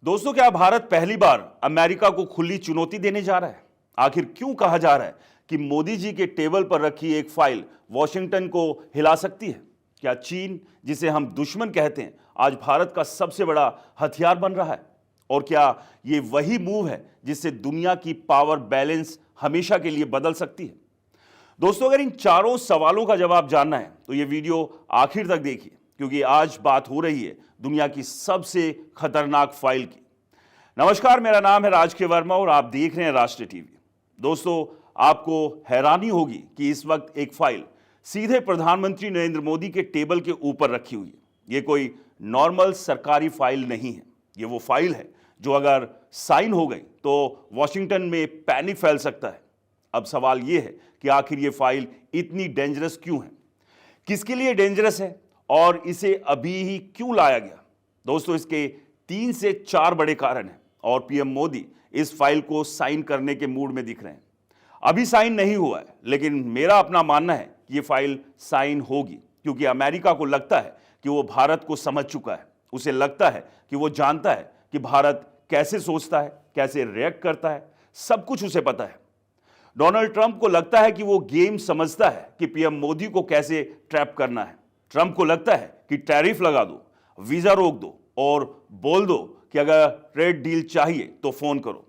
दोस्तों, क्या भारत पहली बार अमेरिका को खुली चुनौती देने जा रहा है? आखिर क्यों कहा जा रहा है कि मोदी जी के टेबल पर रखी एक फाइल वॉशिंगटन को हिला सकती है? क्या चीन, जिसे हम दुश्मन कहते हैं, आज भारत का सबसे बड़ा हथियार बन रहा है? और क्या ये वही मूव है जिससे दुनिया की पावर बैलेंस हमेशा के लिए बदल सकती है? दोस्तों, अगर इन चारों सवालों का जवाब जानना है तो ये वीडियो आखिर तक देखिए, क्योंकि आज बात हो रही है दुनिया की सबसे खतरनाक फाइल की। नमस्कार, मेरा नाम है राज के वर्मा और आप देख रहे हैं राष्ट्रीय टीवी। दोस्तों, आपको हैरानी होगी कि इस वक्त एक फाइल सीधे प्रधानमंत्री नरेंद्र मोदी के टेबल के ऊपर रखी हुई है। ये कोई नॉर्मल सरकारी फाइल नहीं है। ये वो फाइल है जो अगर साइन हो गई तो वॉशिंगटन में पैनिक फैल सकता है। अब सवाल यह है कि आखिर ये फाइल इतनी डेंजरस क्यों है, किसके लिए डेंजरस है और इसे अभी ही क्यों लाया गया? दोस्तों, इसके 3 से 4 बड़े कारण हैं और पीएम मोदी इस फाइल को साइन करने के मूड में दिख रहे हैं। अभी साइन नहीं हुआ है, लेकिन मेरा अपना मानना है कि ये फाइल साइन होगी, क्योंकि अमेरिका को लगता है कि वो भारत को समझ चुका है। उसे लगता है कि वो जानता है कि भारत कैसे सोचता है, कैसे रिएक्ट करता है, सब कुछ उसे पता है। डोनाल्ड ट्रंप को लगता है कि वो गेम समझता है कि पीएम मोदी को कैसे ट्रैप करना है। ट्रंप को लगता है कि टैरिफ लगा दो, वीजा रोक दो और बोल दो कि अगर ट्रेड डील चाहिए तो फोन करो।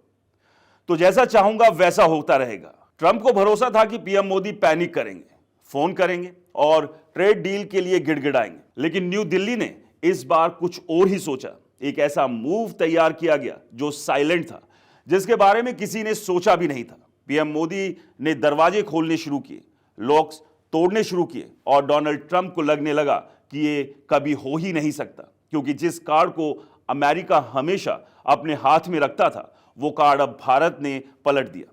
तो जैसा चाहूंगा वैसा होता रहेगा। ट्रंप को भरोसा था कि पीएम मोदी पैनिक करेंगे, फोन करेंगे और ट्रेड डील के लिए गिड़गिड़ाएंगे, लेकिन न्यू दिल्ली ने इस बार कुछ और ही सोचा। एक ऐसा मूव तैयार किया गया जो साइलेंट था, जिसके बारे में किसी ने सोचा भी नहीं था। पीएम मोदी ने दरवाजे खोलने शुरू किए, लॉक्स तोड़ने शुरू किए और डोनाल्ड ट्रंप को लगने लगा कि ये कभी हो ही नहीं सकता, क्योंकि जिस कार्ड को अमेरिका हमेशा अपने हाथ में रखता था, वो कार्ड अब भारत ने पलट दिया।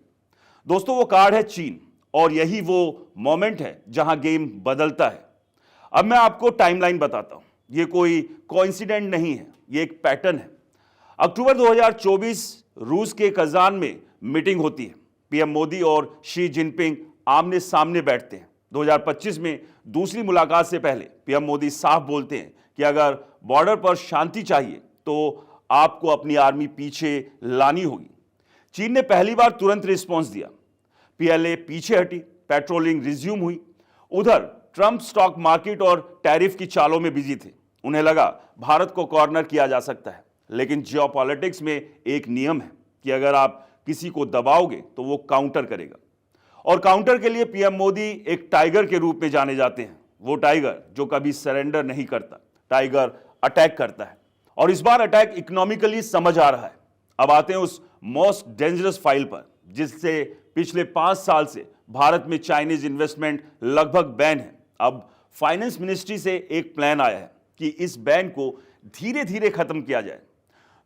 दोस्तों, वो कार्ड है चीन, और यही वो मोमेंट है जहां गेम बदलता है। अब मैं आपको टाइमलाइन बताता हूं। ये कोई कोइंसिडेंट नहीं है, ये एक पैटर्न है। अक्टूबर 2024 रूस के कजान में मीटिंग होती है। पीएम मोदी और शी जिनपिंग आमने सामने बैठते हैं। 2025 में दूसरी मुलाकात से पहले पीएम मोदी साफ बोलते हैं कि अगर बॉर्डर पर शांति चाहिए तो आपको अपनी आर्मी पीछे लानी होगी। चीन ने पहली बार तुरंत रिस्पॉन्स दिया। पीएलए पीछे हटी, पेट्रोलिंग रिज्यूम हुई। उधर ट्रंप स्टॉक मार्केट और टैरिफ की चालों में बिजी थे। उन्हें लगा भारत को कॉर्नर किया जा सकता है, लेकिन जियोपॉलिटिक्स में एक नियम है कि अगर आप किसी को दबाओगे तो वो काउंटर करेगा, और काउंटर के लिए पीएम मोदी एक टाइगर के रूप में जाने जाते हैं। वो टाइगर जो कभी सरेंडर नहीं करता, टाइगर अटैक करता है। और इस बार अटैक इकोनॉमिकली समझ आ रहा है। अब आते हैं उस मोस्ट डेंजरस फाइल पर, जिससे पिछले 5 साल से भारत में चाइनीज इन्वेस्टमेंट लगभग बैन है। अब फाइनेंस मिनिस्ट्री से एक प्लान आया है कि इस बैन को धीरे धीरे खत्म किया जाए।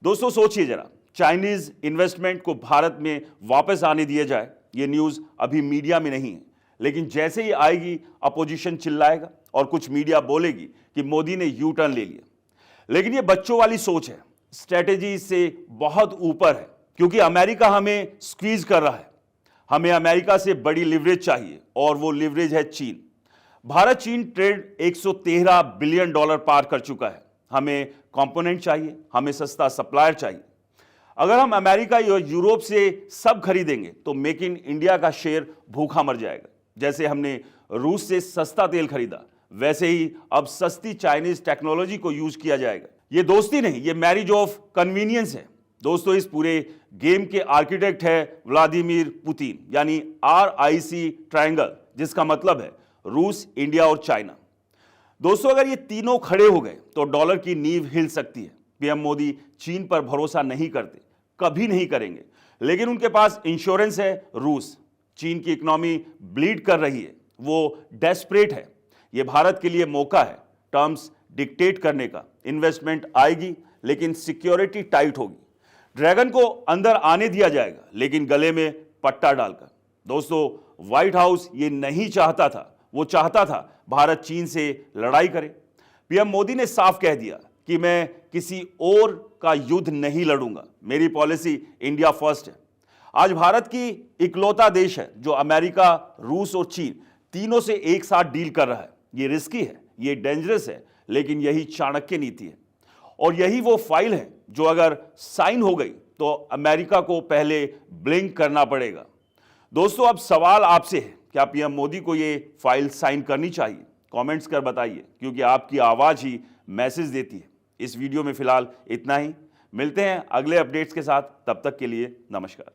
दोस्तों, सोचिए जरा, चाइनीज इन्वेस्टमेंट को भारत में वापस आने दिया जाए। ये न्यूज अभी मीडिया में नहीं है, लेकिन जैसे ही आएगी अपोजिशन चिल्लाएगा और कुछ मीडिया बोलेगी कि मोदी ने यू टर्न ले लिया। लेकिन ये बच्चों वाली सोच है, स्ट्रेटेजी से बहुत ऊपर है, क्योंकि अमेरिका हमें स्क्वीज कर रहा है। हमें अमेरिका से बड़ी लिवरेज चाहिए, और वो लिवरेज है चीन। भारत चीन ट्रेड $113 बिलियन पार कर चुका है। हमें कंपोनेंट चाहिए, हमें सस्ता सप्लायर चाहिए। अगर हम अमेरिका या यूरोप से सब खरीदेंगे तो मेक इन इंडिया का शेयर भूखा मर जाएगा। जैसे हमने रूस से सस्ता तेल खरीदा, वैसे ही अब सस्ती चाइनीज टेक्नोलॉजी को यूज किया जाएगा। ये दोस्ती नहीं, ये मैरिज ऑफ कन्वीनियंस है। दोस्तों, इस पूरे गेम के आर्किटेक्ट है व्लादिमीर पुतिन, यानी RIC ट्रायंगल, जिसका मतलब है रूस, इंडिया और चाइना। दोस्तों, अगर ये तीनों खड़े हो गए तो डॉलर की नींव हिल सकती है। पीएम मोदी चीन पर भरोसा नहीं करते, कभी नहीं करेंगे, लेकिन उनके पास इंश्योरेंस है रूस। चीन की इकोनॉमी ब्लीड कर रही है, वो डेस्परेट है। ये भारत के लिए मौका है टर्म्स डिक्टेट करने का। इन्वेस्टमेंट आएगी, लेकिन सिक्योरिटी टाइट होगी। ड्रैगन को अंदर आने दिया जाएगा, लेकिन गले में पट्टा डालकर। दोस्तों, व्हाइट हाउस ये नहीं चाहता था। वो चाहता था भारत चीन से लड़ाई करे। पीएम मोदी ने साफ कह दिया कि मैं किसी और का युद्ध नहीं लड़ूंगा, मेरी पॉलिसी इंडिया फर्स्ट है। आज भारत की इकलौता देश है जो अमेरिका, रूस और चीन तीनों से एक साथ डील कर रहा है। ये रिस्की है, ये डेंजरस है, लेकिन यही चाणक्य नीति है। और यही वो फाइल है जो अगर साइन हो गई तो अमेरिका को पहले ब्लिंक करना पड़ेगा। दोस्तों, अब सवाल आपसे है, क्या पीएम मोदी को ये फाइल साइन करनी चाहिए? कमेंट्स कर बताइए, क्योंकि आपकी आवाज ही मैसेज देती है। इस वीडियो में फिलहाल इतना ही। मिलते हैं अगले अपडेट्स के साथ, तब तक के लिए नमस्कार।